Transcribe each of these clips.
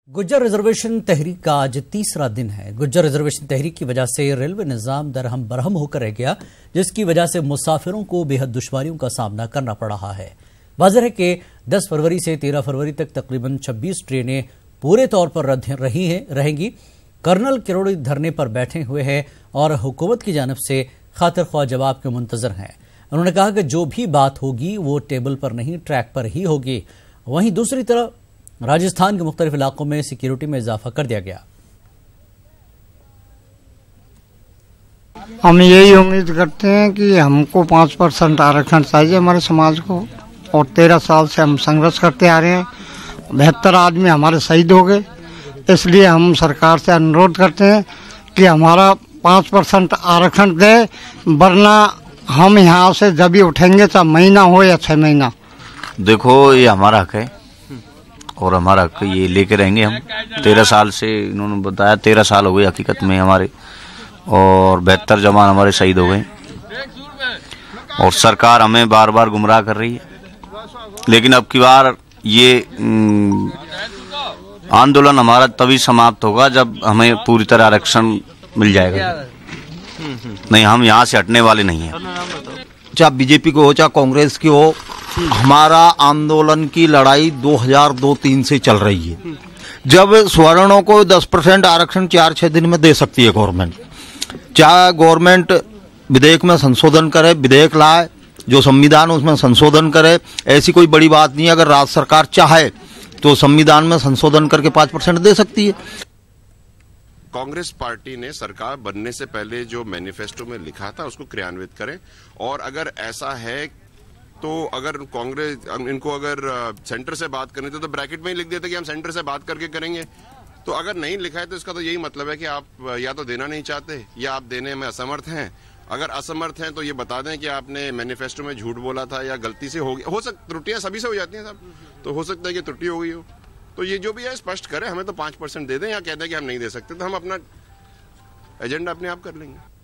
Gujjar reservation तहरीक का आज तीसरा दिन है। गुज्जर रिजर्वेशन तहरीक की वजह से रेलवे निजाम दरहम बरहम होकर रह गया, जिसकी वजह से मुसाफिरों को बेहद दुश्वारियों का सामना करना पड़ रहा है। वाज़ेह है कि 10 फरवरी से 13 फरवरी तक तकरीबन 26 ट्रेनें पूरे तौर पर रद्द रहेंगी। कर्नल किरोड़ी धरने पर बैठे हुए हैं और हुकूमत की जानिब से खातिर ख्वाह जवाब के मुंतजर हैं। उन्होंने कहा कि जो भी बात होगी वो टेबल पर नहीं, ट्रैक पर ही होगी। वहीं दूसरी तरफ राजस्थान के मुख्तलिफ इलाकों में सिक्योरिटी में इजाफा कर दिया गया। हम यही उम्मीद करते हैं कि हमको 5% आरक्षण चाहिए हमारे समाज को, और 13 साल से हम संघर्ष करते आ रहे हैं। 72 आदमी हमारे शहीद हो गए, इसलिए हम सरकार से अनुरोध करते हैं कि हमारा 5% आरक्षण दे, वरना हम यहाँ से जब भी उठेंगे, चाहे महीना हो या 6 महीना। देखो, ये हमारा हक है और हमारा हक ये लेके रहेंगे हम। 13 साल से इन्होंने बताया, 13 साल हो गए हकीकत में हमारे, और 72 जवान हमारे शहीद हो गए। और सरकार हमें बार बार गुमराह कर रही है, लेकिन अब की बार ये आंदोलन हमारा तभी समाप्त होगा जब हमें पूरी तरह आरक्षण मिल जाएगा। नहीं, हम यहाँ से हटने वाले नहीं हैं। चाहे बीजेपी को हो चाहे कांग्रेस की हो, हमारा आंदोलन की लड़ाई 2002-03 से चल रही है। जब सवर्णों को 10% आरक्षण 4-6 दिन में दे सकती है गवर्नमेंट, चाहे गवर्नमेंट विधेयक में संशोधन करे, विधेयक लाए, जो संविधान उसमें संशोधन करे, ऐसी कोई बड़ी बात नहीं है। अगर राज्य सरकार चाहे तो संविधान में संशोधन करके 5% दे सकती है। कांग्रेस पार्टी ने सरकार बनने से पहले जो मैनिफेस्टो में लिखा था उसको क्रियान्वित करें, और अगर ऐसा है तो अगर कांग्रेस इनको अगर सेंटर से बात करनी थी तो ब्रैकेट में ही लिख देते कि हम सेंटर से बात करके करेंगे। तो अगर नहीं लिखा है तो इसका तो यही मतलब है कि आप या तो देना नहीं चाहते या आप देने में असमर्थ हैं। अगर असमर्थ हैं तो ये बता दें कि आपने मैनिफेस्टो में झूठ बोला था या गलती से हो गया। हो सकता, त्रुटियां सभी से हो जाती हैं साहब, तो हो सकता है कि त्रुटि हो गई हो। तो ये जो भी है स्पष्ट करें, हमें तो 5% दे दें, या कह दें कि हम नहीं दे सकते, तो हम अपना एजेंडा अपने आप कर लेंगे।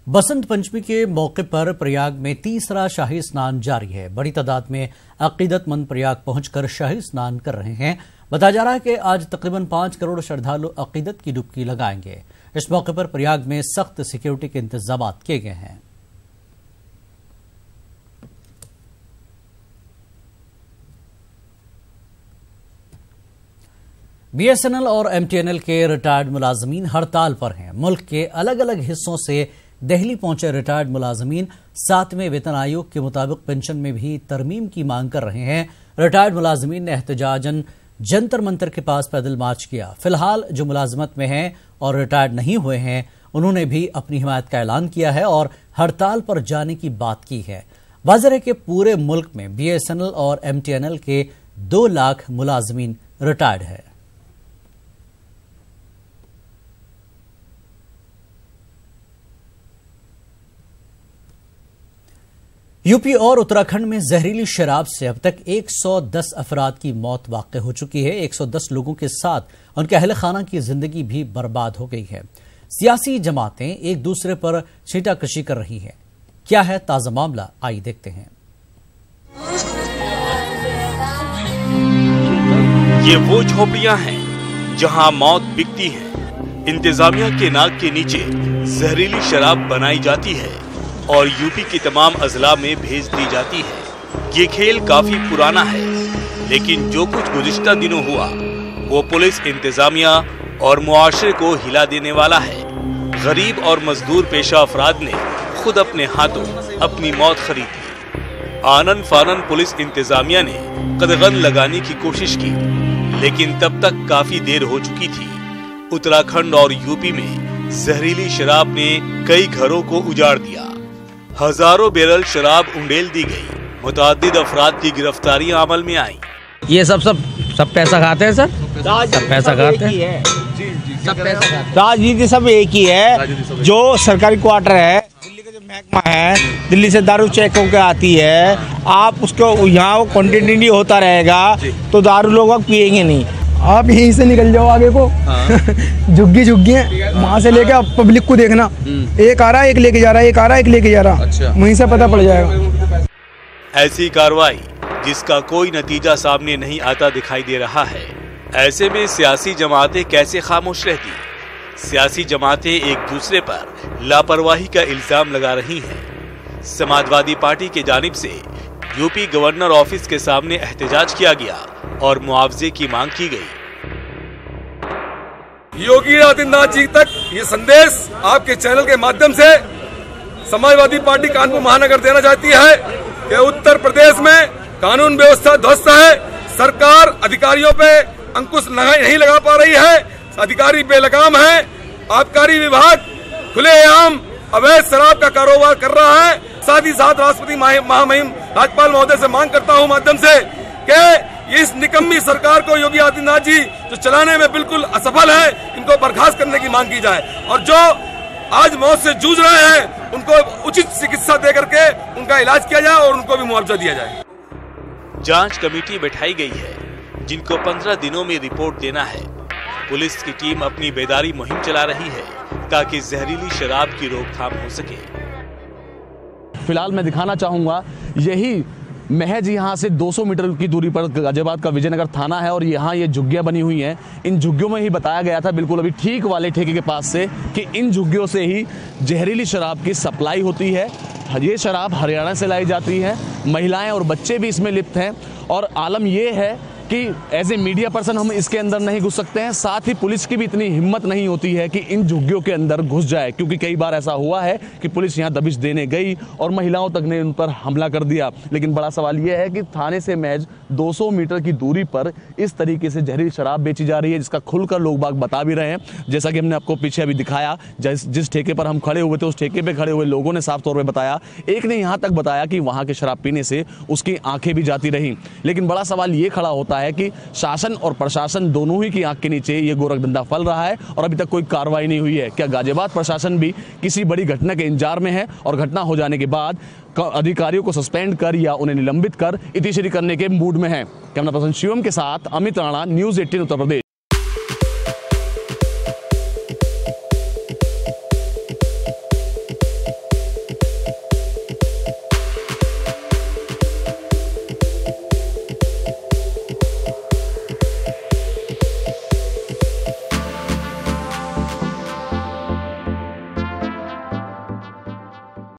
बसंत पंचमी के मौके पर प्रयाग में तीसरा शाही स्नान जारी है। बड़ी तादाद में अकीदतमंद प्रयाग पहुंचकर शाही स्नान कर रहे हैं। बताया जा रहा है कि आज तकरीबन 5 करोड़ श्रद्धालु अकीदत की डुबकी लगाएंगे। इस मौके पर प्रयाग में सख्त सिक्योरिटी के इंतजाम किए गए हैं। बीएसएनएल और एमटीएनएल के रिटायर्ड मुलाजमीन हड़ताल पर हैं। मुल्क के अलग अलग हिस्सों से दिल्ली पहुंचे रिटायर्ड मुलाजमीन 7वें वेतन आयोग के मुताबिक पेंशन में भी तरमीम की मांग कर रहे हैं। रिटायर्ड मुलाजमीन ने एहतजाजन जंतर मंतर के पास पैदल मार्च किया। फिलहाल जो मुलाजमत में हैं और रिटायर्ड नहीं हुए हैं, उन्होंने भी अपनी हिमायत का ऐलान किया है और हड़ताल पर जाने की बात की है। वाज़ेह है कि पूरे मुल्क में बीएसएनएल और एमटीएनएल के 2 लाख मुलाजमीन रिटायर्ड है। यूपी और उत्तराखंड में जहरीली शराब से अब तक 110 अफराद की मौत वाक़ हो चुकी है। 110 लोगों के साथ उनके अहल खाना की जिंदगी भी बर्बाद हो गई है। सियासी जमातें एक दूसरे पर छींटाकशी कर रही हैं। क्या है ताजा मामला, आइए देखते हैं। ये वो झोपड़ियां हैं जहां मौत बिकती है। इंतजामिया के नाक के नीचे जहरीली शराब बनाई जाती है और यूपी के तमाम अजला में भेज दी जाती है। ये खेल काफी पुराना है, लेकिन जो कुछ गुज़िश्ता दिनों हुआ वो पुलिस, इंतजामिया और मुआशरे को हिला देने वाला है। गरीब और मजदूर पेशा अफराद ने खुद अपने हाथों अपनी मौत खरीदी। आनन फानन पुलिस इंतजामिया ने कदगन लगाने की कोशिश की, लेकिन तब तक काफी देर हो चुकी थी। उत्तराखंड और यूपी में जहरीली शराब ने कई घरों को उजाड़ दिया। हजारों बैरल शराब उंडेल दी गई। मुतअद्दिद अफराद की गिरफ्तारियां अमल में आई। ये सब पैसा खाते हैं सर, सब पैसा खाते हैं। राजनीति सब एक ही है। जो सरकारी क्वार्टर है, दिल्ली का जो महकमा है, दिल्ली से दारू चेक होकर आती है, आप उसको यहाँ कंटिन्यू होता रहेगा तो दारू लोग पिएंगे नहीं। आप यहीं से निकल जाओ आगे को। झुग्गी है, वहाँ से लेके आप पब्लिक को देखना, एक आ रहा है एक लेके जा रहा है, एक आ रहा है एक लेके जा रहा। अच्छा। वहीं से पता पड़ जाएगा। ऐसी कार्रवाई जिसका कोई नतीजा सामने नहीं आता दिखाई दे रहा है। ऐसे में सियासी जमातें कैसे खामोश रहती? सियासी जमातें एक दूसरे पर लापरवाही का इल्जाम लगा रही हैं। समाजवादी पार्टी के जानिब से यूपी गवर्नर ऑफिस के सामने एहतजाज किया गया और मुआवजे की मांग की गई। योगी आदित्यनाथ जी तक ये संदेश आपके चैनल के माध्यम से समाजवादी पार्टी कानपुर महानगर देना चाहती है कि उत्तर प्रदेश में कानून व्यवस्था ध्वस्त है। सरकार अधिकारियों पे अंकुश नहीं लगा पा रही है, अधिकारी बेलगाम है। आबकारी विभाग खुलेआम अवैध शराब का कारोबार कर रहा है। साथ ही साथ राष्ट्रपति महामहिम राज्यपाल महोदय से मांग करता हूं माध्यम से कि इस निकम्मी सरकार को योगी आदित्यनाथ जी जो चलाने में बिल्कुल असफल है, इनको बर्खास्त करने की मांग की जाए और जो आज मौत से जूझ रहे हैं उनको उचित चिकित्सा दे करके उनका इलाज किया जाए और उनको भी मुआवजा दिया जाए। जांच कमेटी बैठाई गई है जिनको 15 दिनों में रिपोर्ट देना है। पुलिस की टीम अपनी बेदारी मुहिम चला रही है ताकि जहरीली शराब की रोकथाम हो सके। फिलहाल मैं दिखाना चाहूंगा यही महज यहाँ से 200 मीटर की दूरी पर गाजियाबाद का विजयनगर थाना है और यहाँ ये झुग्गियाँ बनी हुई हैं। इन झुग्गियों में ही बताया गया था बिल्कुल अभी ठीक वाले ठेके के पास से कि इन झुग्गियों से ही जहरीली शराब की सप्लाई होती है। ये शराब हरियाणा से लाई जाती है। महिलाएं और बच्चे भी इसमें लिप्त हैं और आलम ये है कि एज ए मीडिया पर्सन हम इसके अंदर नहीं घुस सकते हैं। साथ ही पुलिस की भी इतनी हिम्मत नहीं होती है कि इन झुग्गियों के अंदर घुस जाए, क्योंकि कई बार ऐसा हुआ है कि पुलिस यहां दबिश देने गई और महिलाओं तक ने उन पर हमला कर दिया। लेकिन बड़ा सवाल यह है कि थाने से महज 200 मीटर की दूरी पर इस तरीके से जहरीली शराब बेची जा रही है, जिसका खुलकर लोग बाग बता भी रहे हैं। जैसा कि हमने आपको पीछे अभी दिखाया, जिस ठेके पर हम खड़े हुए थे उस ठेके पर खड़े हुए लोगों ने साफ तौर पर बताया, एक ने यहाँ तक बताया कि वहाँ के शराब पीने से उसकी आंखें भी जाती रहीं। लेकिन बड़ा सवाल ये खड़ा होता है कि शासन और प्रशासन दोनों ही की आंख के नीचे ये गोरखधंधा फल रहा है और अभी तक कोई कार्रवाई नहीं हुई है। क्या गाजियाबाद प्रशासन भी किसी बड़ी घटना के इंतजार में है और घटना हो जाने के बाद अधिकारियों को सस्पेंड कर या उन्हें निलंबित कर इतिश्री करने के मूड में है? कैमरा पर्सन शिवम के साथ अमित राणा, न्यूज़ 18 उत्तर प्रदेश।